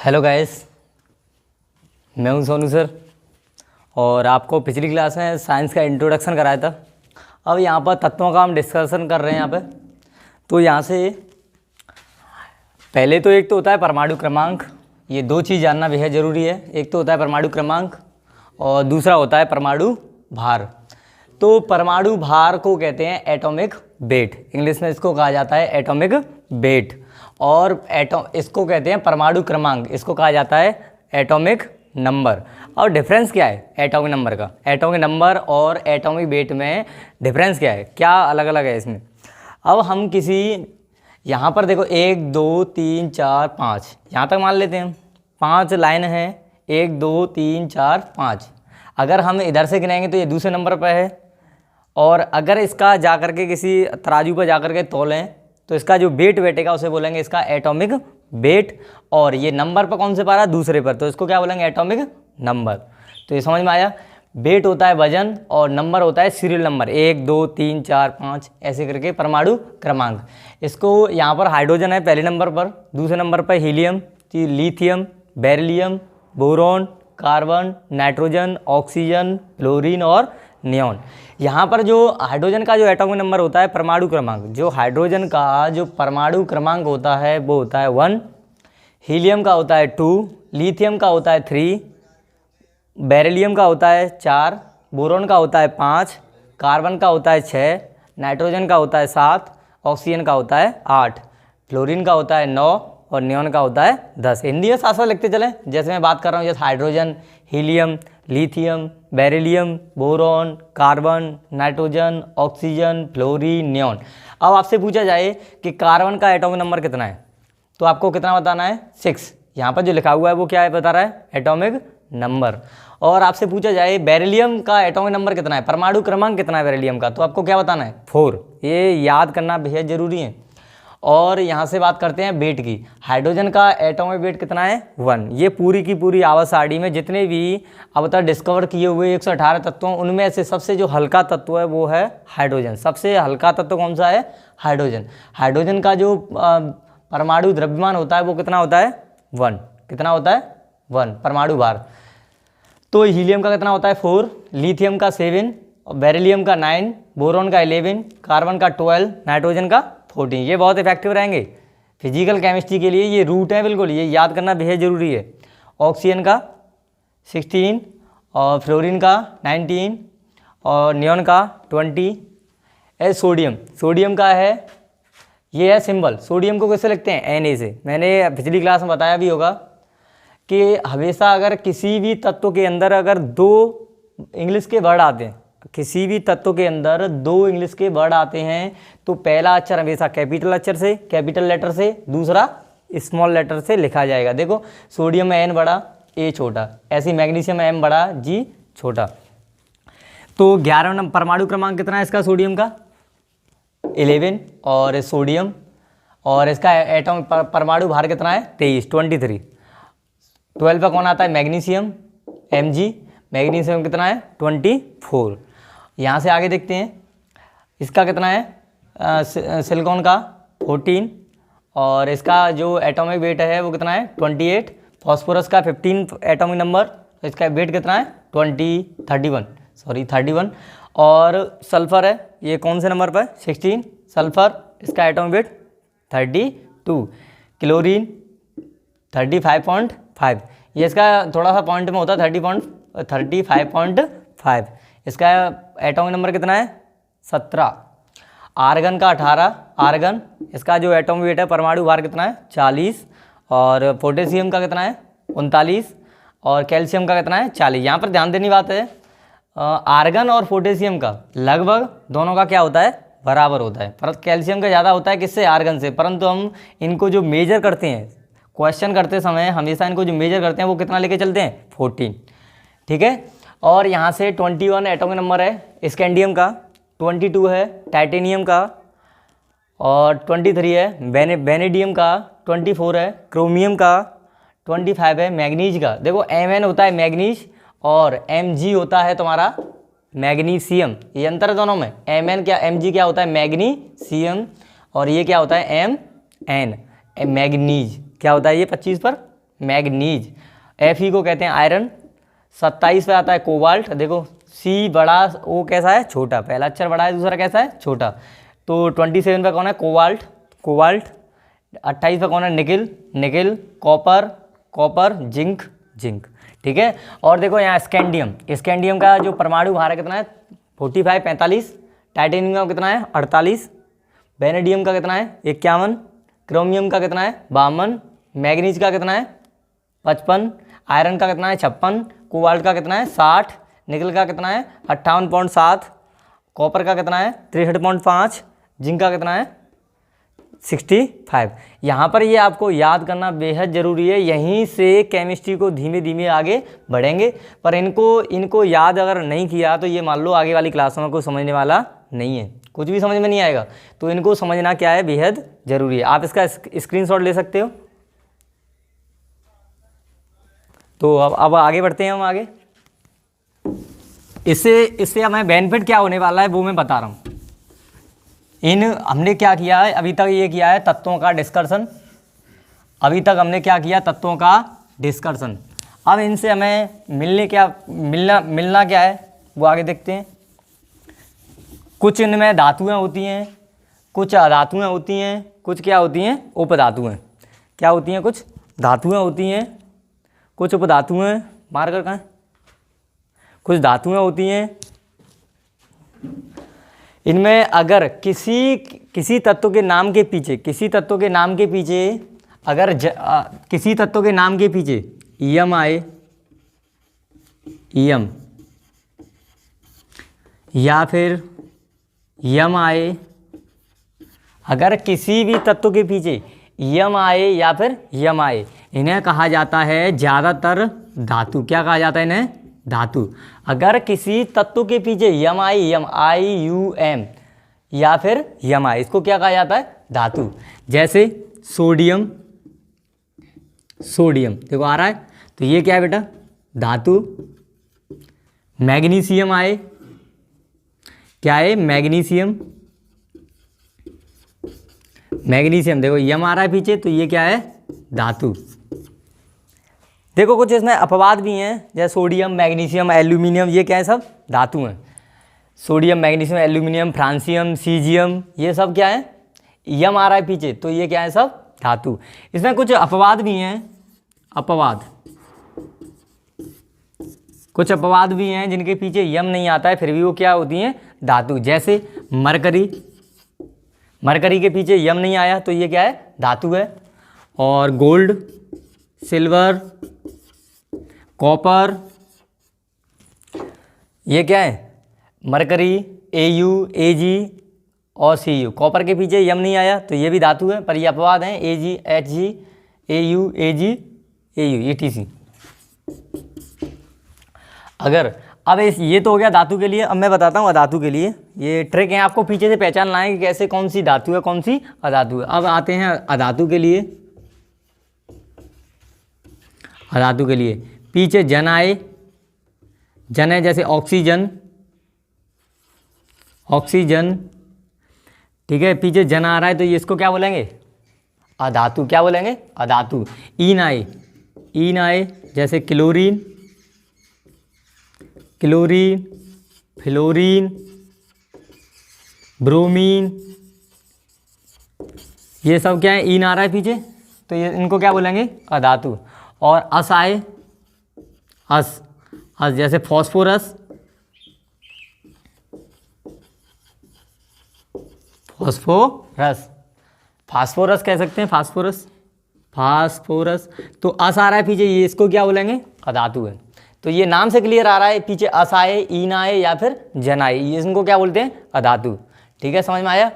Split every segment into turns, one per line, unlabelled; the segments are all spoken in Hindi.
हेलो गाइस, मैं हूं सोनू सर और आपको पिछली क्लास में साइंस का इंट्रोडक्शन कराया था। अब यहाँ पर तत्वों का हम डिस्कशन कर रहे हैं यहाँ पे। तो यहाँ से पहले तो एक तो होता है परमाणु क्रमांक, ये दो चीज़ जानना बेहद ज़रूरी है। एक तो होता है परमाणु क्रमांक और दूसरा होता है परमाणु भार। तो परमाणु भार को कहते हैं एटॉमिक वेट, इंग्लिश में इसको कहा जाता है एटॉमिक वेट। और इसको कहते हैं परमाणु क्रमांक, इसको कहा जाता है एटॉमिक नंबर। और डिफरेंस क्या है एटॉमिक नंबर का? एटॉमिक नंबर और एटॉमिक वेट में डिफरेंस क्या है, क्या अलग अलग है इसमें? अब हम किसी यहाँ पर देखो 1 2 3 4 5 यहाँ तक मान लेते हैं, 5 लाइन है, 1 2 3 4 5। अगर हम इधर से गिनाएंगे तो ये दूसरे नंबर पर है। और अगर इसका जा कर के किसी तराजू पर जा कर के तोलें तो इसका जो वेट बैठेगा उसे बोलेंगे इसका एटॉमिक वेट। और ये नंबर पर कौन से पा रहा है? दूसरे पर, तो इसको क्या बोलेंगे? Atomic number. तो ये समझ में आया। वेट होता है वजन और नंबर होता है सीरियल नंबर, 1 2 3 4 5 ऐसे करके परमाणु क्रमांक। इसको यहाँ पर हाइड्रोजन है पहले नंबर पर, दूसरे नंबर पर helium, lithium, beryllium, boron, carbon, nitrogen, oxygen, fluorine और नियॉन। यहाँ पर जो हाइड्रोजन का जो एटॉमिक नंबर होता है परमाणु क्रमांक, जो हाइड्रोजन का जो परमाणु क्रमांक होता है वो होता है 1, हीलियम का होता है 2, लिथियम का होता है 3, बेरिलियम का होता है 4, बोरॉन का होता है 5, कार्बन का होता है 6, नाइट्रोजन का होता है 7, ऑक्सीजन का होता है 8, फ्लोरीन का होता है 9 और नियॉन का होता है 10। हिंदी में साथ साथ लिखते चलें, जैसे मैं बात कर रहा हूँ, जैसे hydrogen, helium, lithium, beryllium, boron, carbon, nitrogen, oxygen, fluorine, neon. अब आपसे पूछा जाए कि कार्बन का एटॉमिक नंबर कितना है, तो आपको कितना बताना है? 6। यहाँ पर जो लिखा हुआ है वो क्या है बता रहा है? Atomic number. और आपसे पूछा जाए बेरिलियम का एटॉमिक नंबर कितना है, परमाणु क्रमांक कितना है बेरिलियम का, तो आपको क्या बताना है? 4। ये याद करना बेहद ज़रूरी है। और यहाँ से बात करते हैं वेट की। हाइड्रोजन का एटॉमिक वेट कितना है? 1। ये पूरी की पूरी आवर्त सारणी में जितने भी अब तक डिस्कवर किए हुए 118 तत्वों उनमें से सबसे जो हल्का तत्व है वो है हाइड्रोजन। सबसे हल्का तत्व कौन सा है? हाइड्रोजन। हाइड्रोजन का जो परमाणु द्रव्यमान होता है वो कितना होता है? 1। कितना होता है? 1 परमाणु भार। तो हीलियम का कितना होता है? 4, लिथियम का 7, बेरिलियम का 9, बोरॉन का 11, कार्बन का 12, नाइट्रोजन का 14। ये बहुत इफेक्टिव रहेंगे फिजिकल केमिस्ट्री के लिए, ये रूट है बिल्कुल, ये याद करना बेहद ज़रूरी है। ऑक्सीजन का 16 और फ्लोरीन का 19 और नियॉन का 20। सोडियम, सोडियम का है, ये है सिंबल। सोडियम को कैसे लिखते हैं? Na से। मैंने पिछली क्लास में बताया भी होगा कि हमेशा अगर किसी भी तत्व के अंदर अगर 2 इंग्लिश के वर्ड आते हैं, किसी भी तत्व के अंदर 2 इंग्लिश के वर्ड आते हैं तो पहला अक्षर हमेशा कैपिटल अक्षर से, कैपिटल लेटर से, दूसरा स्मॉल लेटर से लिखा जाएगा। देखो सोडियम में N बड़ा, A छोटा, ऐसी मैग्नीशियम में M बड़ा, G छोटा। तो 11 नंबर परमाणु क्रमांक कितना है इसका? सोडियम का 11 और सोडियम, और इसका एटॉमिक परमाणु भार कितना है? 23। 12 पर कौन आता है? Magnesium, Mg। मैग्नीशियम कितना है? 24। यहाँ से आगे देखते हैं, इसका कितना है? सिलिकॉन का 14 और इसका जो एटॉमिक वेट है वो कितना है? 28। फॉस्फोरस का 15 एटॉमिक नंबर, तो इसका वेट कितना है? 31। और सल्फर है, ये कौन से नंबर पर? 16 सल्फर, इसका एटॉमिक वेट 32। क्लोरीन 35.5, ये इसका थोड़ा सा पॉइंट में होता है 35.5। इसका एटॉमिक नंबर कितना है? 17। आर्गन का 18, आर्गन, इसका जो एटॉमिक वेट है परमाणु भार कितना है? 40। और पोटेशियम का कितना है? 39। और कैल्शियम का कितना है? 40। यहाँ पर ध्यान देने की बात है, आर्गन और पोटेशियम का लगभग दोनों का क्या होता है? बराबर होता है, पर कैल्शियम का ज़्यादा होता है किससे? आर्गन से। परंतु हम इनको जो मेजर करते हैं क्वेश्चन करते समय हमेशा इनको जो मेजर करते हैं वो कितना लेके चलते हैं? 14। ठीक है। और यहाँ से 21 एटॉमिक नंबर है स्कैंडियम का, 22 है टाइटेनियम का और 23 है वेनेडियम का, 24 है क्रोमियम का, 25 है मैग्नीज का। देखो Mn होता है मैग्नीज और Mg होता है तुम्हारा मैग्नीशियम, ये अंतर है दोनों में। Mn क्या, Mg क्या होता है? मैग्नीशियम। और ये क्या होता है? Mn मैग्नीज क्या होता है? ये 25 पर मैग्नीज, Fe को कहते हैं आयरन। 27 पे आता है कोबाल्ट। देखो C बड़ा, O कैसा है, छोटा, पहला अक्षर बड़ा है, दूसरा कैसा है, छोटा। तो 27 पे कौन है, कोबाल्ट, कोबाल्ट। 28 पे कौन है, nickel, nickel. Copper, copper. Zinc, zinc. ठीक है। और देखो यहाँ स्कैंडियम, स्कैंडियम का जो परमाणु भार है कितना है, 45, 45। टाइटेनियम का कितना है, 48। वेनेडियम का कितना है, 51। क्रोमियम का कितना है, 52। मैग्नीज का कितना है, 55। आयरन का कितना है, 56। कोबाल्ट का कितना है, 60। निकल का कितना है, 58.7। कॉपर का कितना है, 63.5। जिंक का कितना है, 65। यहाँ पर ये आपको याद करना बेहद ज़रूरी है। यहीं से केमिस्ट्री को धीमे धीमे आगे बढ़ेंगे, पर इनको याद अगर नहीं किया तो ये मान लो आगे वाली क्लासों में कोई समझने वाला नहीं है, कुछ भी समझ में नहीं आएगा। तो इनको समझना क्या है, बेहद ज़रूरी है। आप इसका स्क्रीनशॉट ले सकते हो। तो अब आगे बढ़ते हैं हम आगे। इससे हमें बेनिफिट क्या होने वाला है वो मैं बता रहा हूँ। हमने क्या किया है अभी तक, ये किया है तत्वों का डिस्कशन। अभी तक हमने क्या किया, तत्वों का डिस्कशन। अब इनसे हमें मिलना क्या है वो आगे देखते हैं। कुछ इनमें धातुएं होती हैं, कुछ अधातुएं होती हैं, कुछ क्या होती हैं, उपधातुएं। क्या होती हैं, कुछ धातुएं होती हैं, कुछ उपधातुएं। मार्कर कहाँ है, कुछ धातुएं होती हैं। इनमें अगर किसी तत्व के नाम के पीछे, किसी तत्व के नाम के पीछे अगर किसी तत्व के नाम के पीछे ईएम आए, ईएम या फिर यम आए, अगर किसी भी तत्व के पीछे यम आए या फिर यम आए, इन्हें कहा जाता है ज़्यादातर धातु। क्या कहा जाता है इन्हें, धातु। अगर किसी तत्व के पीछे यम आई, यम IUM या फिर यम आई, इसको क्या कहा जाता है, धातु। जैसे सोडियम, सोडियम देखो आ रहा है, तो ये क्या है बेटा, धातु। मैग्नीशियम आए, क्या है, मैग्नीशियम, मैग्नीशियम देखो यम आ रहा है पीछे, तो ये क्या है, धातु। देखो कुछ इसमें अपवाद भी हैं, जैसे सोडियम, मैग्नीशियम, एल्यूमिनियम, ये क्या है, सब धातु हैं। Sodium, magnesium, aluminium, francium, caesium, ये सब क्या है, यम आ रहा है पीछे, तो ये क्या है, सब धातु। इसमें कुछ अपवाद भी हैं, अपवाद, कुछ अपवाद भी हैं जिनके पीछे यम नहीं आता है, फिर भी वो क्या होती हैं, धातु। जैसे मरकरी, मरकरी के पीछे यम नहीं आया, तो ये क्या है, धातु है। और गोल्ड, सिल्वर, कॉपर, ये क्या है, मरकरी, AU, AG और CU। कॉपर के पीछे यम नहीं आया, तो ये भी धातु है, पर ये अपवाद हैं, AG, HG, AU, AG, AU, ETC। अगर अब ये तो हो गया धातु के लिए। अब मैं बताता हूँ अधातु के लिए। ये ट्रिक है, आपको पीछे से पहचानना है कि कैसे कौन सी धातु है, कौन सी अधातु है। अब आते हैं अधातु के लिए। अधातु के लिए पीछे जन आए, जन है जैसे ऑक्सीजन, ऑक्सीजन, ठीक है, पीछे जन आ रहा है, तो ये इसको क्या बोलेंगे, अधातु। क्या बोलेंगे, अधातु। ईन आए, ईन आए जैसे क्लोरीन, क्लोरीन, फ्लोरीन, ब्रोमीन, ये सब क्या है, ईन आ रहा है पीछे, तो ये इनको क्या बोलेंगे, अधातु। और अस आए, अस, अस जैसे फॉस्फोरस, फॉस्फोरस, फास्फोरस कह सकते हैं, फास्फोरस, फास्फोरस। तो अस आ रहा है पीछे, ये इसको क्या बोलेंगे, अधातु है। तो ये नाम से क्लियर आ रहा है, पीछे अस आए, ईन आए या फिर जन आए, ये इनको क्या बोलते हैं, अधातु। ठीक है, समझ में आया।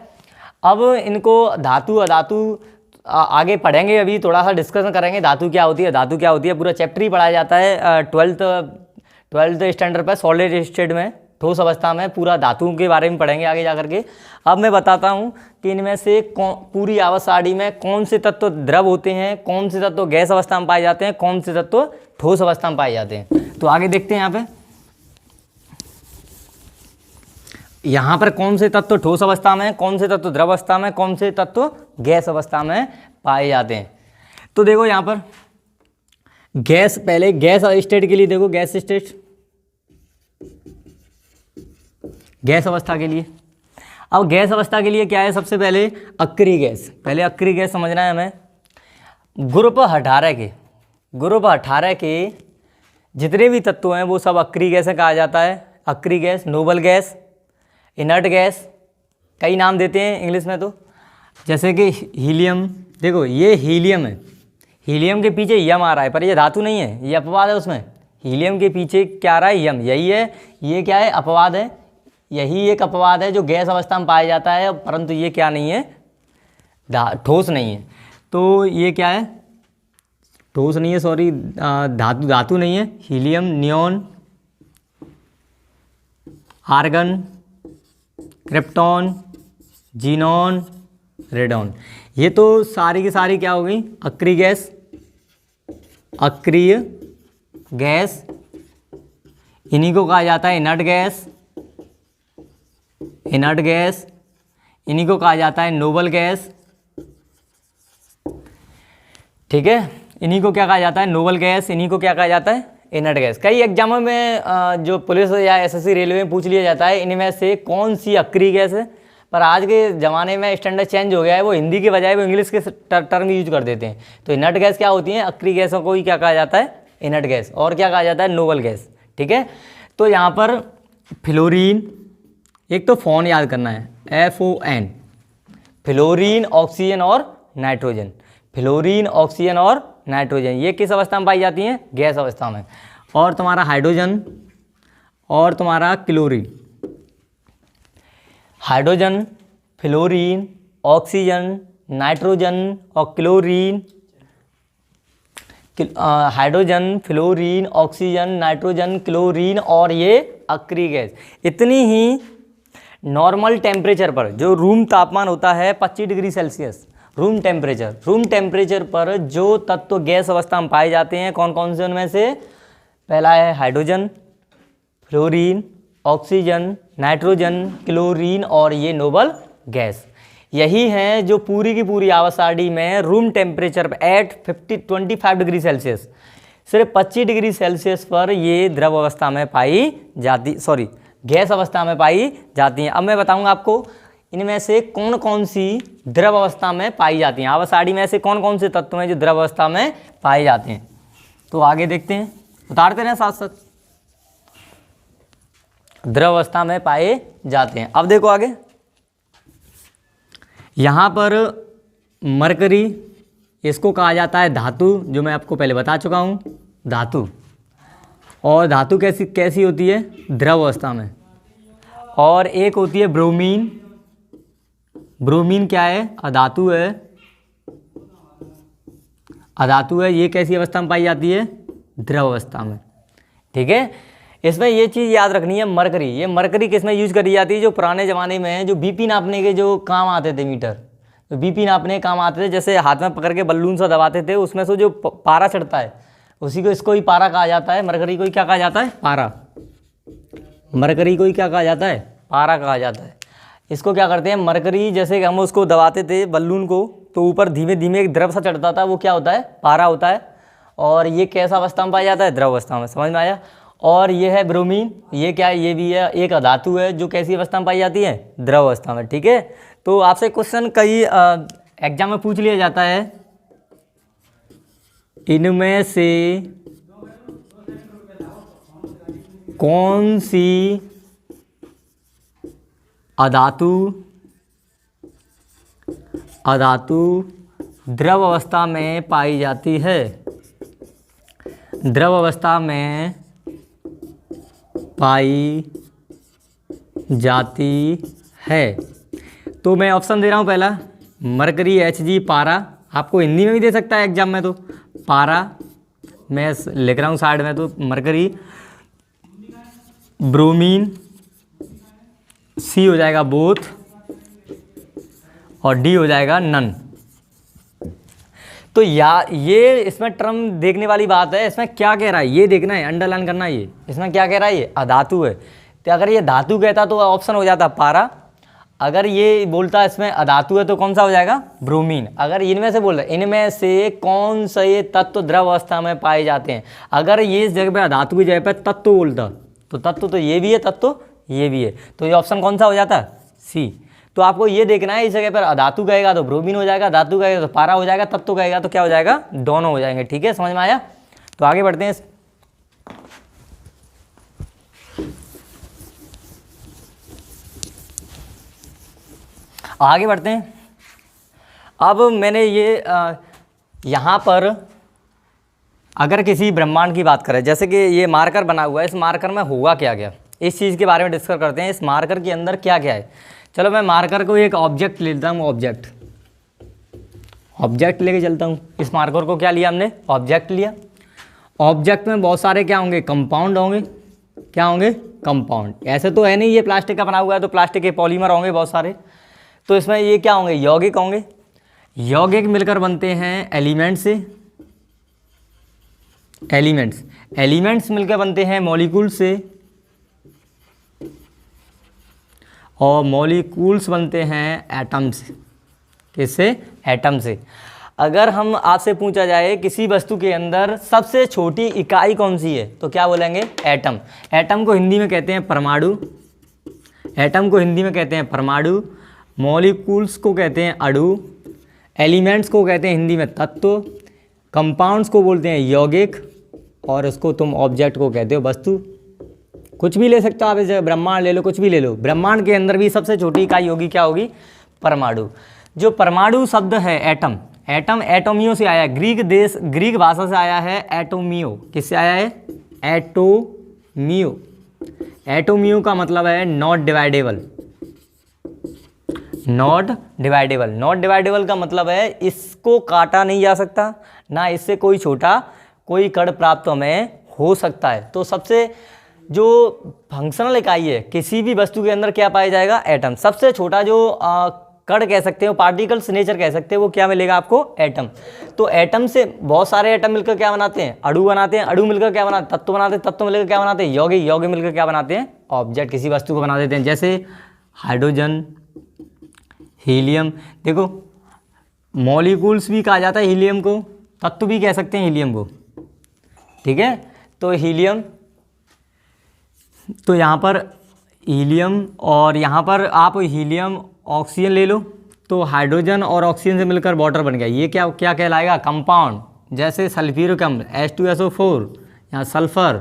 अब इनको धातु अधातु आगे पढ़ेंगे, अभी थोड़ा सा डिस्कशन करेंगे धातु क्या होती है, धातु क्या होती है। पूरा चैप्टर ही पढ़ाया जाता है 12th स्टैंडर्ड पर, सॉलिड स्टेट में, ठोस अवस्था में पूरा धातुओं के बारे में पढ़ेंगे आगे जा करके। अब मैं बताता हूँ कि इनमें से पूरी आवर्त सारणी में कौन से तत्व द्रव होते हैं, कौन से तत्व गैस अवस्था में पाए जाते हैं, कौन से तत्व ठोस अवस्था में पाए जाते हैं। तो आगे देखते हैं यहाँ पर कौन से तत्व ठोस अवस्था में, कौन से तत्व द्रव अवस्था में, कौन से तत्व गैस अवस्था में पाए जाते हैं। तो देखो यहाँ पर गैस, पहले गैस स्टेट के लिए देखो, गैस स्टेट, गैस अवस्था के लिए। अब गैस अवस्था के लिए क्या है, सबसे पहले अक्रिय गैस, पहले अक्रिय गैस समझना है हमें। ग्रुप 18 के जितने भी तत्व हैं वो सब अक्रिय गैस कहा जाता है। अक्रिय gas, noble gas, inert gas, कई नाम देते हैं इंग्लिश में, तो जैसे कि हीलियम, देखो ये हीलियम है, हीलियम के पीछे यम आ रहा है, पर ये धातु नहीं है, ये अपवाद है उसमें। हीलियम के पीछे क्या आ रहा है, यम, यही है, ये क्या है, अपवाद है। यही एक अपवाद है जो गैस अवस्था में पाया जाता है, परंतु ये क्या नहीं है, ठोस नहीं है। तो ये क्या है, ठोस नहीं है, सॉरी, धातु नहीं है। Helium, neon, argon, krypton, xenon, radon, ये तो सारी की सारी क्या हो गई, अक्रिय गैस। अक्रिय गैस, इन्हीं को कहा जाता है इनर्ट गैस। इनर्ट गैस, इन्हीं को कहा जाता है नोबल गैस, ठीक है। इन्हीं को क्या कहा जाता है, नोबल गैस, इन्हीं को क्या कहा जाता है, इनर्ट गैस। कई एग्जामों में जो पुलिस या एसएससी रेलवे में पूछ लिया जाता है इनमें से कौन सी अक्रिय गैस है, पर आज के ज़माने में स्टैंडर्ड चेंज हो गया है, वो हिंदी के बजाय वो इंग्लिश के टर्म यूज कर देते हैं। तो इनर्ट गैस क्या होती है, अक्रिय गैसों को ही क्या कहा जाता है, इनर्ट गैस, और क्या कहा जाता है, नोबल गैस, ठीक है। तो यहाँ पर फ्लोरीन, एक तो फोन याद करना है, FON, फ्लोरीन, ऑक्सीजन और नाइट्रोजन। फ्लोरीन, ऑक्सीजन और नाइट्रोजन, ये किस अवस्था में पाई जाती हैं, गैस अवस्था में। और तुम्हारा हाइड्रोजन और तुम्हारा chlorine, hydrogen, fluorine, oxygen, nitrogen और chlorine, hydrogen, fluorine, oxygen, nitrogen, chlorine और ये अक्रिय गैस। इतनी ही नॉर्मल टेम्परेचर पर, जो रूम तापमान होता है 25 डिग्री सेल्सियस, रूम टेम्परेचर पर जो तत्व गैस अवस्था में पाए जाते हैं, कौन कौन से उनमें से, पहला है hydrogen, fluorine, oxygen, nitrogen, chlorine और ये नोबल गैस। यही हैं जो पूरी की पूरी आवासाड़ी में रूम टेम्परेचर पर एट 25 डिग्री सेल्सियस, सिर्फ 25 डिग्री सेल्सियस पर ये द्रव अवस्था में पाई जाती, सॉरी गैस अवस्था में पाई जाती हैं। अब मैं बताऊंगा आपको इनमें से कौन कौन सी द्रव अवस्था में पाई जाती हैं, आवासाड़ी में से कौन कौन से तत्व हैं जो द्रव अवस्था में पाए जाते हैं। तो आगे देखते हैं, उतारते रहें साथ साथ, द्रव अवस्था में पाए जाते हैं। अब देखो आगे, यहाँ पर मरकरी, इसको कहा जाता है धातु, जो मैं आपको पहले बता चुका हूँ, धातु। और धातु कैसी कैसी होती है, द्रव अवस्था में। और एक होती है ब्रोमीन, ब्रोमीन क्या है, अधातु है, अधातु है, ये कैसी अवस्था में पाई जाती है, द्रव अवस्था में, ठीक है। इसमें ये चीज़ याद रखनी है, मरकरी, ये मरकरी किस में यूज करी जाती है, जो पुराने ज़माने में जो बीपी नापने के जो काम आते थे, मीटर, तो बीपी नापने के काम आते थे, जैसे हाथ में पकड़ के बल्लून सा दबाते थे, उसमें से जो पारा चढ़ता है उसी को, इसको ही पारा कहा जाता है, मरकरी को ही क्या कहा जाता है, पारा। मरकरी को ही क्या कहा जाता है, पारा कहा जाता है। इसको क्या करते हैं, मरकरी, जैसे कि हम उसको दबाते थे बल्लून को, तो ऊपर धीमे धीमे एक द्रव सा चढ़ता था, वो क्या होता है, पारा होता है। और ये कैसा अवस्था में पाया जाता है, द्रव अवस्था में, समझ में आया। और ये है ब्रोमीन, ये क्या है, ये भी है एक अधातु है, जो कैसी अवस्था में पाई जाती है, द्रव अवस्था में, ठीक है। तो आपसे क्वेश्चन कई एग्जाम में पूछ लिया जाता है, इनमें से कौन सी अधातु द्रव अवस्था में पाई जाती है, द्रव अवस्था में पाई जाती है। तो मैं ऑप्शन दे रहा हूँ, पहला मरकरी, Hg, पारा, आपको हिंदी में भी दे सकता है एग्जाम में, तो पारा मैं लिख रहा हूँ साइड में, तो मरकरी, ब्रोमीन, सी हो जाएगा बोथ, और डी हो जाएगा नन। तो ये इसमें टर्म देखने वाली बात है, इसमें क्या कह रहा है ये देखना है, अंडरलाइन करना है। ये इसमें क्या कह रहा है, ये अधातु है। तो अगर ये धातु कहता तो ऑप्शन हो जाता पारा, अगर ये बोलता है इसमें अधातु है तो कौन सा हो जाएगा, ब्रोमीन। अगर इनमें से बोल रहा है इनमें से कौन से ये तत्व द्रव अवस्था में पाए जाते हैं, अगर ये इस जगह पे अधातु की जगह पे तत्व बोलता तो तत्व तो ये भी है, तत्व ये भी है, तो ये ऑप्शन कौन सा हो जाता है, सी। तो आपको ये देखना है इस जगह पर अधातु कहेगा तो ब्रोमीन हो जाएगा, धातु कहेगा तो पारा हो जाएगा, तत्व कहेगा तो क्या हो जाएगा, दोनों हो जाएंगे। ठीक है, समझ में आया। तो आगे बढ़ते हैं। आगे बढ़ते हैं। अब मैंने ये यहाँ पर अगर किसी ब्रह्मांड की बात करें, जैसे कि ये मार्कर बना हुआ है, इस मार्कर में होगा क्या क्या, इस चीज़ के बारे में डिस्कस करते हैं। इस मार्कर के अंदर क्या क्या है। चलो मैं मार्कर को एक ऑब्जेक्ट लेता हूँ, ऑब्जेक्ट लेके चलता हूँ। इस मार्कर को क्या लिया हमने, ऑब्जेक्ट लिया। ऑब्जेक्ट में बहुत सारे क्या होंगे, कंपाउंड होंगे। क्या होंगे, कंपाउंड। ऐसे तो है नहीं ये प्लास्टिक का बना हुआ है, तो प्लास्टिक के पॉलीमर होंगे बहुत सारे। तो इसमें ये क्या होंगे, यौगिक होंगे। यौगिक मिलकर बनते हैं एलिमेंट से, एलिमेंट्स मिलकर बनते हैं मॉलिक्यूल से, और मॉलिक्यूल्स बनते हैं एटम से। किससे, एटम से। अगर हम आपसे पूछा जाए किसी वस्तु के अंदर सबसे छोटी इकाई कौन सी है, तो क्या बोलेंगे, एटम। एटम को हिंदी में कहते हैं परमाणु, एटम को हिंदी में कहते हैं परमाणु। मॉलिक्यूल्स को कहते हैं अणु, एलिमेंट्स को कहते हैं हिंदी में तत्व, कंपाउंड्स को बोलते हैं यौगिक, और उसको तुम ऑब्जेक्ट को कहते हो वस्तु। कुछ भी ले सकते हो आप, इसे ब्रह्मांड ले लो, कुछ भी ले लो। ब्रह्मांड के अंदर भी सबसे छोटी इकाई होगी, क्या होगी, परमाणु। जो परमाणु शब्द है एटम, एटम एटोमियो से आया है, ग्रीक भाषा से आया है एटोमियो। किससे आया है, एटोमियो। एटोमियो का मतलब है not dividable, not dividable. Not dividable का मतलब है इसको काटा नहीं जा सकता, ना इससे कोई छोटा कोई कण प्राप्त हमें हो सकता है। तो सबसे जो फंक्शनल इकाई है किसी भी वस्तु के अंदर क्या पाया जाएगा, एटम। सबसे छोटा जो कण कह सकते हो, पार्टिकल्स नेचर कह सकते हैं, वो क्या मिलेगा आपको, एटम। तो एटम से बहुत सारे एटम मिलकर क्या बनाते हैं, अणु बनाते हैं। अणु मिलकर क्या बनाते हैं, तत्व बनाते हैं। तत्व मिलकर क्या बनाते हैं, यौगिक। यौगिक मिलकर क्या बनाते हैं, ऑब्जेक्ट, किसी वस्तु को बना देते हैं। जैसे हाइड्रोजन, हीलियम। देखो मॉलिक्यूल्स भी कहा जाता है हीलियम को, तत्व भी कह सकते हैं हीलियम को। ठीक है, तो हीलियम, तो यहाँ पर हीलियम, और यहाँ पर आप हीलियम ऑक्सीजन ले लो, तो हाइड्रोजन और ऑक्सीजन से मिलकर वाटर बन गया। ये क्या क्या कहलाएगा, कंपाउंड। जैसे सल्फ्यूरिक अम्ल H2SO4, यहाँ सल्फर,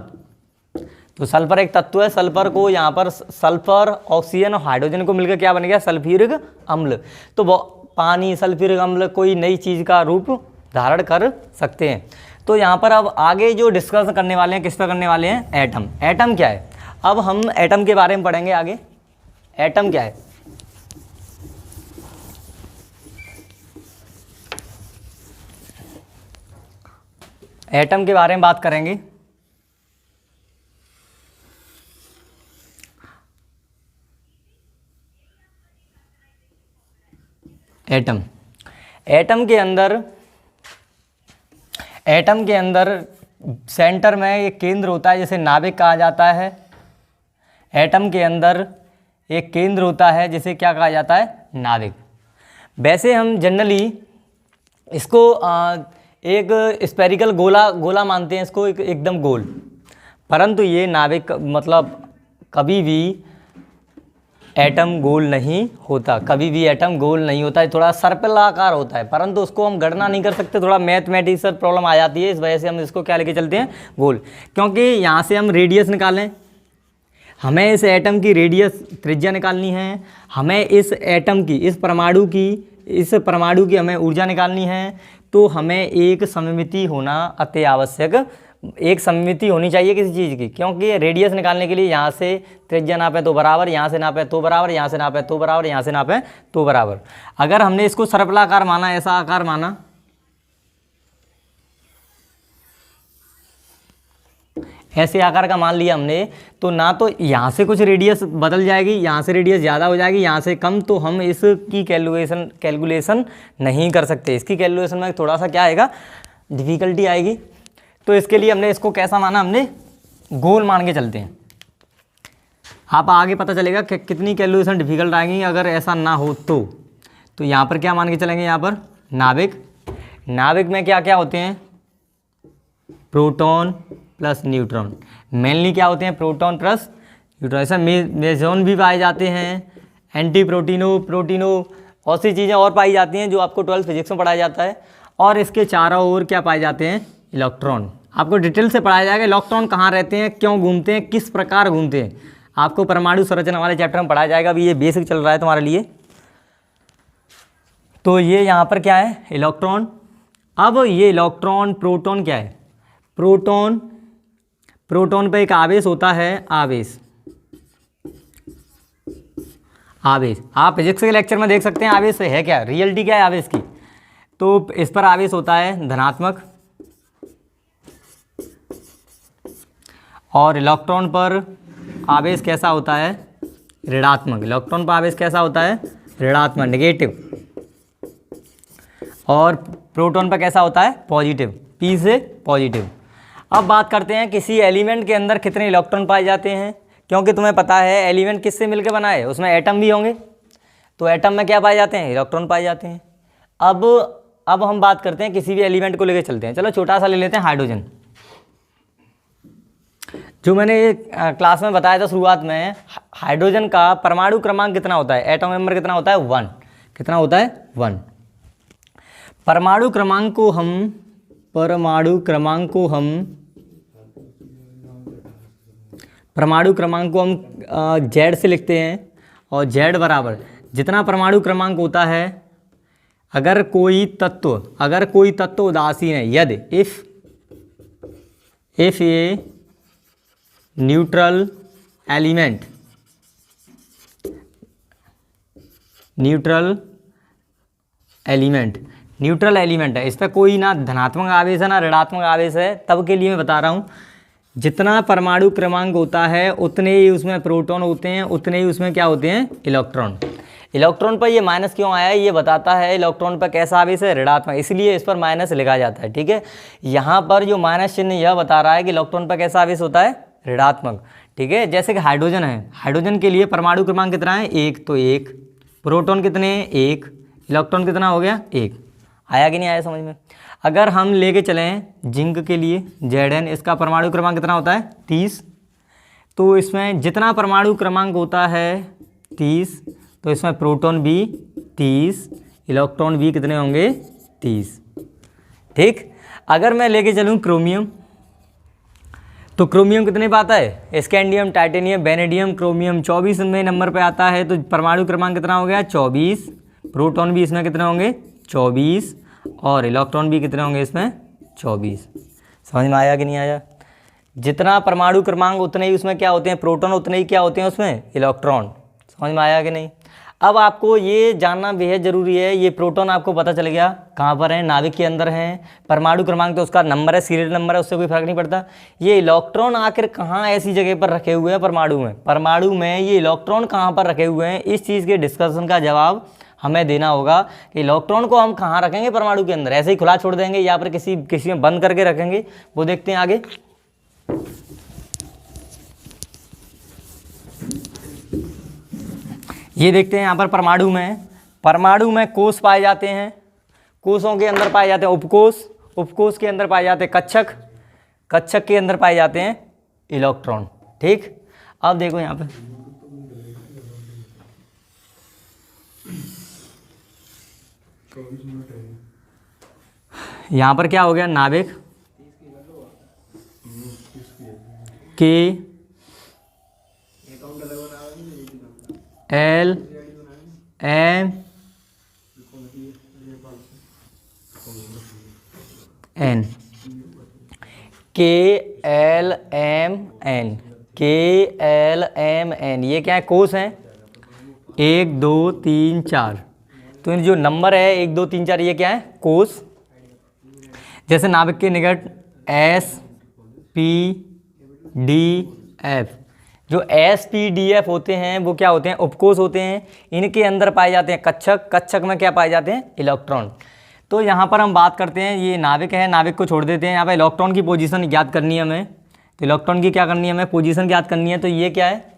तो सल्फर एक तत्व है। सल्फर को यहाँ पर सल्फर, ऑक्सीजन और हाइड्रोजन को मिलकर क्या बन गया, सल्फ्यूरिक अम्ल। तो पानी, सल्फ्यूरिक अम्ल कोई नई चीज़ का रूप धारण कर सकते हैं। तो यहाँ पर अब आगे जो डिस्कस करने वाले हैं, किस पर करने वाले हैं, एटम। एटम क्या है, अब हम एटम के बारे में पढ़ेंगे आगे। एटम क्या है, एटम के बारे में बात करेंगे। एटम, एटम के अंदर सेंटर में एक केंद्र होता है जिसे नाभिक कहा जाता है। एटम के अंदर एक केंद्र होता है जिसे क्या कहा जाता है, नाभिक। वैसे हम जनरली इसको एक स्पेरिकल गोला मानते हैं, इसको एकदम गोल। परंतु ये नाभिक मतलब कभी भी एटम गोल नहीं होता, कभी भी एटम गोल नहीं होता है, थोड़ा सर्पिलाकार होता है। परंतु उसको हम गणना नहीं कर सकते, थोड़ा मैथमेटिक्स प्रॉब्लम आ जाती है। इस वजह से हम इसको क्या लेके चलते हैं, गोल। क्योंकि यहाँ से हम रेडियस निकालें, हमें इस एटम की रेडियस त्रिज्या निकालनी है, हमें इस एटम की, इस परमाणु की हमें ऊर्जा निकालनी है। तो हमें एक सममिति होना अति आवश्यक, एक सममिति होनी चाहिए किसी चीज़ की। क्योंकि रेडियस निकालने के लिए यहाँ से त्रिज्या नापे तो बराबर, यहाँ से नापे तो बराबर, यहाँ से नापे तो बराबर, यहाँ से नापे तो बराबर। अगर हमने इसको सर्पिलाकार माना, ऐसा आकार माना, ऐसे आकार का मान लिया हमने, तो ना तो यहाँ से कुछ रेडियस बदल जाएगी, यहाँ से रेडियस ज़्यादा हो जाएगी, यहाँ से कम, तो हम इसकी कैलकुलेशन नहीं कर सकते। इसकी कैलकुलेशन में थोड़ा सा क्या आएगा, डिफ़िकल्टी आएगी। तो इसके लिए हमने इसको कैसा माना, हमने गोल मान के चलते हैं। आप आगे पता चलेगा कि कितनी कैलकुलेशन डिफिकल्ट आएंगी अगर ऐसा ना हो तो यहाँ पर क्या मान के चलेंगे, यहाँ पर नाभिक में क्या क्या होते हैं, प्रोटॉन प्लस न्यूट्रॉन। मेनली क्या होते हैं, प्रोटॉन प्लस न्यूट्रॉन। ऐसा मेजॉन भी पाए जाते हैं, एंटी प्रोटीनो और सी चीज़ें और पाई जाती हैं जो आपको 12th फिजिक्स में पढ़ाया जाता है। और इसके चारों ओर क्या पाए जाते हैं, इलेक्ट्रॉन। आपको डिटेल से पढ़ाया जाएगा इलेक्ट्रॉन कहाँ रहते हैं, क्यों घूमते हैं, किस प्रकार घूमते हैं, आपको परमाणु संरचना वाले चैप्टर में पढ़ाया जाएगा। अभी ये बेसिक चल रहा है तुम्हारे लिए। तो ये यहाँ पर क्या है, इलेक्ट्रॉन। अब ये इलेक्ट्रॉन, प्रोटॉन क्या है, प्रोटॉन पे एक आवेश होता है, आवेश। आप फिजिक्स के लेक्चर में देख सकते हैं आवेश है क्या, रियलिटी क्या है आवेश की। तो इस पर आवेश होता है धनात्मक, और इलेक्ट्रॉन पर आवेश कैसा होता है, ऋणात्मक। इलेक्ट्रॉन पर आवेश कैसा होता है, ऋणात्मक, नेगेटिव। और प्रोटॉन पर कैसा होता है, पॉजिटिव, P से पॉजिटिव। अब बात करते हैं किसी एलिमेंट के अंदर कितने इलेक्ट्रॉन पाए जाते हैं, क्योंकि तुम्हें पता है एलिमेंट किससे मिलकर बना है, उसमें एटम भी होंगे। तो एटम में क्या पाए जाते हैं, इलेक्ट्रॉन पाए जाते हैं। अब हम बात करते हैं किसी भी एलिमेंट को लेकर चलते हैं। चलो छोटा सा ले लेते हैं हाइड्रोजन। जो मैंने क्लास में बताया था शुरुआत में, हाइड्रोजन का परमाणु क्रमांक कितना होता है, एटम नंबर कितना होता है, 1। कितना होता है, 1। परमाणु क्रमांक को हम Z से लिखते हैं। और Z बराबर जितना परमाणु क्रमांक होता है, अगर कोई तत्व उदासीन है, यदि इफ ए न्यूट्रल एलिमेंट है, इस पर कोई ना धनात्मक आवेश है ना ऋणात्मक आवेश है, तब के लिए मैं बता रहा हूँ जितना परमाणु क्रमांक होता है उतने ही उसमें प्रोटॉन होते हैं, उतने ही उसमें क्या होते हैं, इलेक्ट्रॉन। इलेक्ट्रॉन पर ये माइनस क्यों आया है, ये बताता है इलेक्ट्रॉन पर कैसा आवेश है, ऋणात्मक, इसलिए इस पर माइनस लिखा जाता है। ठीक है, यहाँ पर जो माइनस चिन्ह यह बता रहा है कि इलेक्ट्रॉन पर कैसा आवेश होता है, ऋणात्मक। ठीक है, जैसे कि हाइड्रोजन है, हाइड्रोजन के लिए परमाणु क्रमांक कितना है, 1। तो 1, प्रोटॉन कितने हैं, 1, इलेक्ट्रॉन कितना हो गया, 1। आया कि नहीं आया समझ में। अगर हम लेके चलें जिंक के लिए, Zn, इसका परमाणु क्रमांक कितना होता है, 30। तो इसमें जितना परमाणु क्रमांक होता है 30, तो इसमें प्रोटॉन भी 30, इलेक्ट्रॉन भी कितने होंगे, 30। ठीक, अगर मैं लेके चलूँ क्रोमियम, तो क्रोमियम कितने पे आता है, स्कैंडियम, टाइटेनियम, वेनेडियम, क्रोमियम 24वें नंबर पे आता है। तो परमाणु क्रमांक कितना हो गया, 24। प्रोटॉन भी इसमें कितने होंगे, 24, और इलेक्ट्रॉन भी कितने होंगे इसमें, 24। समझ में आया कि नहीं आया। जितना परमाणु क्रमांक उतने ही उसमें क्या होते हैं, प्रोटॉन, उतने ही क्या होते हैं उसमें, इलेक्ट्रॉन। समझ में आया कि नहीं। अब आपको ये जानना बेहद ज़रूरी है, ये प्रोटॉन आपको पता चल गया कहाँ पर है, नाभिक के अंदर है। परमाणु क्रमांक तो उसका नंबर है, सीरियल नंबर है, उससे कोई फर्क नहीं पड़ता। ये इलेक्ट्रॉन आखिर कहाँ ऐसी जगह पर रखे हुए हैं, परमाणु में ये इलेक्ट्रॉन कहाँ पर रखे हुए हैं, इस चीज़ के डिस्कशन का जवाब हमें देना होगा कि इलेक्ट्रॉन को हम कहाँ रखेंगे परमाणु के अंदर, ऐसे ही खुला छोड़ देंगे या फिर किसी में बंद करके रखेंगे, वो देखते हैं आगे। ये देखते हैं यहाँ पर परमाणु में कोष पाए जाते हैं, कोषों के अंदर पाए जाते हैं उपकोष के अंदर पाए जाते हैं कक्षक के अंदर पाए जाते हैं इलेक्ट्रॉन। ठीक, अब देखो यहाँ पे यहाँ पर क्या हो गया, नाभिक के L M N, KLMN, ये क्या है, कोष हैं, 1 2 3 4। तो इन जो नंबर है 1 2 3 4, ये क्या है, कोष। जैसे नाभिक के निकट SPDF, जो SPDF होते हैं वो क्या होते हैं, उपकोष होते हैं। इनके अंदर पाए जाते हैं कक्षक में क्या पाए जाते हैं, इलेक्ट्रॉन। तो यहाँ पर हम बात करते हैं, ये नाभिक है, नाभिक को छोड़ देते हैं। यहाँ पर इलेक्ट्रॉन की पोजीशन ज्ञात करनी है हमें, तो इलेक्ट्रॉन की क्या करनी है हमें, पोजीशन ज्ञात करनी है। तो ये क्या है,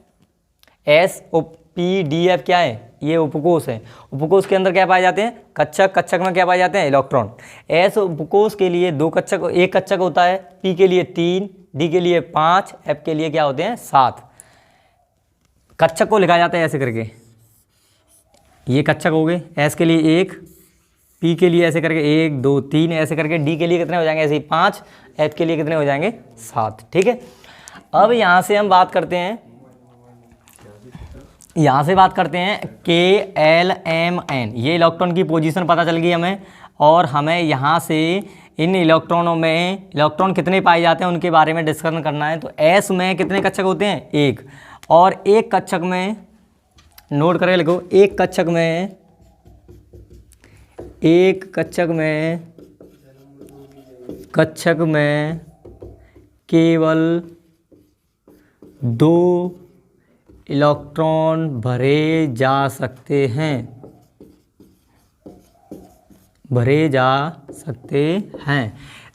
एस पी डी एफ क्या है, ये उपकोष है। उपकोष के अंदर क्या पाए जाते हैं, कक्षक। कक्षक में क्या पाए जाते हैं, इलेक्ट्रॉन। एस उपकोष के लिए 2 कक्षक, 1 कक्षक होता है, पी के लिए 3, डी के लिए 5, एफ के लिए क्या होते हैं 7। कक्षक को लिखा जाता है ऐसे करके, ये कक्षक हो गए। एस के लिए 1, पी के लिए ऐसे करके 1 2 3 ऐसे करके, डी के लिए कितने हो जाएंगे ऐसे ही 5, एफ के लिए कितने हो जाएंगे 7। ठीक है, अब यहाँ से हम बात करते हैं, यहाँ से बात करते हैं के एल एम एन, ये इलेक्ट्रॉन की पोजीशन पता चल गई हमें। और हमें यहाँ से इन इलेक्ट्रॉनों में इलेक्ट्रॉन कितने पाए जाते हैं उनके बारे में डिस्कशन करना है। तो एस में कितने कक्षक होते हैं, 1। और एक कक्षक में, नोट करके लिखो, एक कक्षक में केवल 2 इलेक्ट्रॉन भरे जा सकते हैं,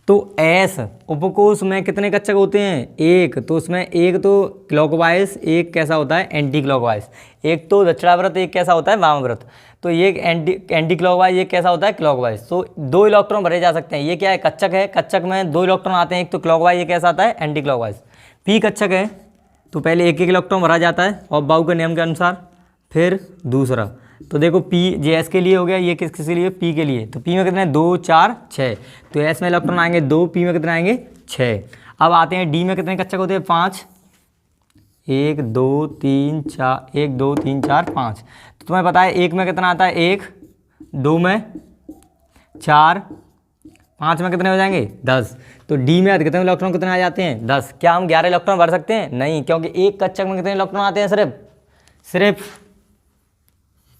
तो एस उपकोष में कितने कक्षक होते हैं, 1। तो उसमें एक तो क्लॉकवाइज, एक कैसा होता है एंटी क्लॉकवाइज, एक तो दक्षिणावर्त, एक कैसा होता है वामावर्त। तो ये एंटी क्लॉकवाइज, एक कैसा होता है क्लॉकवाइज। तो 2 इलेक्ट्रॉन भरे जा सकते हैं। ये क्या है, कक्षक है। कक्षक में 2 इलेक्ट्रॉन आते हैं, एक तो क्लॉकवाइज, एक कैसा आता है एंटी क्लॉकवाइज। पी कक्षक है, तो पहले 1 इलेक्ट्रॉन भरा जाता है और बाउ के नियम के अनुसार, फिर दूसरा। तो देखो पी जे एस के लिए हो गया, ये किसके लिए, पी के लिए। तो पी में कितने, 2 4 6, तो एस में इलेक्ट्रॉन आएंगे 2, पी में कितने आएंगे 6। अब आते हैं डी में कितने कक्षक होते हैं, 5, 1 2 3 4, 1 2 3 4 5। तो तुम्हें पता है 1 में कितना आता है 1, 2 में 4, 5 में कितने हो जाएंगे 10। तो डी में कितने इलेक्ट्रॉन कितने आ जाते हैं 10। क्या हम 11 इलेक्ट्रॉन भर सकते हैं, नहीं, क्योंकि एक कक्षक में कितने इलेक्ट्रॉन आते हैं, सिर्फ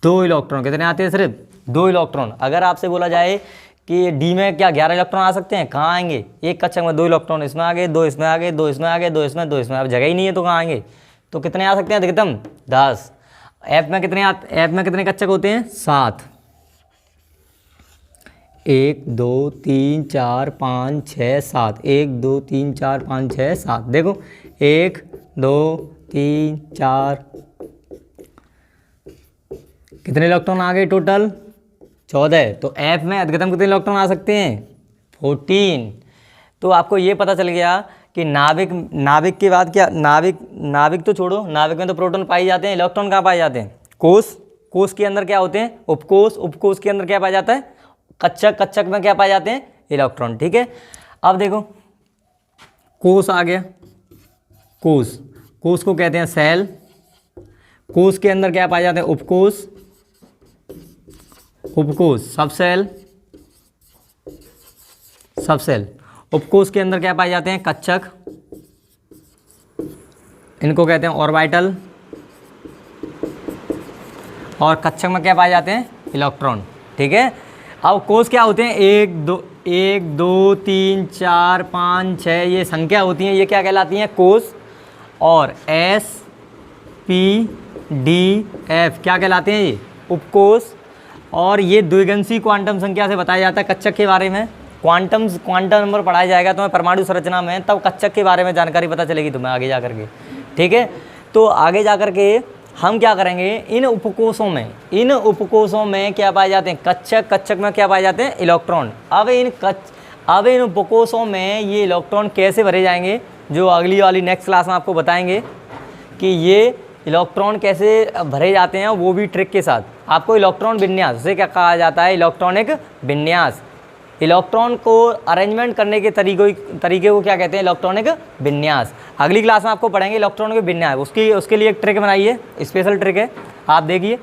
2 इलेक्ट्रॉन। कितने आते हैं, सिर्फ 2 इलेक्ट्रॉन। अगर आपसे बोला जाए कि डी में क्या 11 इलेक्ट्रॉन आ सकते हैं, कहाँ आएंगे, एक कक्षक में 2 इलेक्ट्रॉन, इसमें आ गए 2, इसमें आ गए 2, इसमें आ गए 2, इसमें 2, इसमें। अब जगह ही नहीं है तो कहाँ आएंगे, तो कितने आ सकते हैं अधिकतम 10। एफ में कितने कक्षक होते हैं, 7। 1 2 3 4 5 6 7, 1 2 3 4 5 6 7। देखो 1 2 3 4, कितने इलेक्ट्रॉन आ गए टोटल, 14। तो एफ में अधिकतम कितने इलेक्ट्रॉन आ सकते हैं, 14। तो आपको ये पता चल गया कि नाभिक के बाद क्या, नाभिक तो छोड़ो, नाभिक में तो प्रोटॉन पाए जाते हैं, इलेक्ट्रॉन कहाँ पाए जाते हैं, कोष के अंदर क्या होते हैं, उपकोष के अंदर क्या पाया जाता है, कक्षक में क्या पाए जाते हैं, इलेक्ट्रॉन। ठीक है, अब देखो कोष आ गया, कोष को कहते हैं सेल। कोष के अंदर क्या पाए जाते हैं, उपकोष, सब सेल। उपकोष के अंदर क्या पाए जाते हैं, कक्षक, इनको कहते हैं ऑर्बिटल। और कक्षक में क्या पाए जाते हैं, इलेक्ट्रॉन। ठीक है, अब कोष क्या होते हैं, 1 2 3 4 5 6, ये संख्या होती हैं, ये क्या कहलाती हैं, कोष। और एस पी डी एफ क्या कहलाते हैं, ये उपकोष। और ये द्विगंशी क्वांटम संख्या से बताया जाता है कक्षक के बारे में। क्वांटम नंबर पढ़ाया जाएगा तुम्हें परमाणु संरचना में, तब कक्षक के बारे में जानकारी पता चलेगी तुम्हें आगे जा करके। ठीक है, तो आगे जा करके हम क्या करेंगे, इन उपकोषों में क्या पाए जाते हैं, कक्षक में क्या पाए जाते हैं, इलेक्ट्रॉन। अब इन उपकोषों में ये इलेक्ट्रॉन कैसे भरे जाएंगे, जो अगली वाली नेक्स्ट क्लास में आपको बताएंगे कि ये इलेक्ट्रॉन कैसे भरे जाते हैं, वो भी ट्रिक के साथ। आपको इलेक्ट्रॉन विन्यास, उसे क्या कहा जाता है, इलेक्ट्रॉनिक विन्यास। इलेक्ट्रॉन को अरेंजमेंट करने के तरीके को क्या कहते हैं, इलेक्ट्रॉनिक विन्यास। अगली क्लास में आपको पढ़ेंगे इलेक्ट्रॉन के विन्यास। उसके लिए एक ट्रिक बनाइए, स्पेशल ट्रिक है, आप देखिए।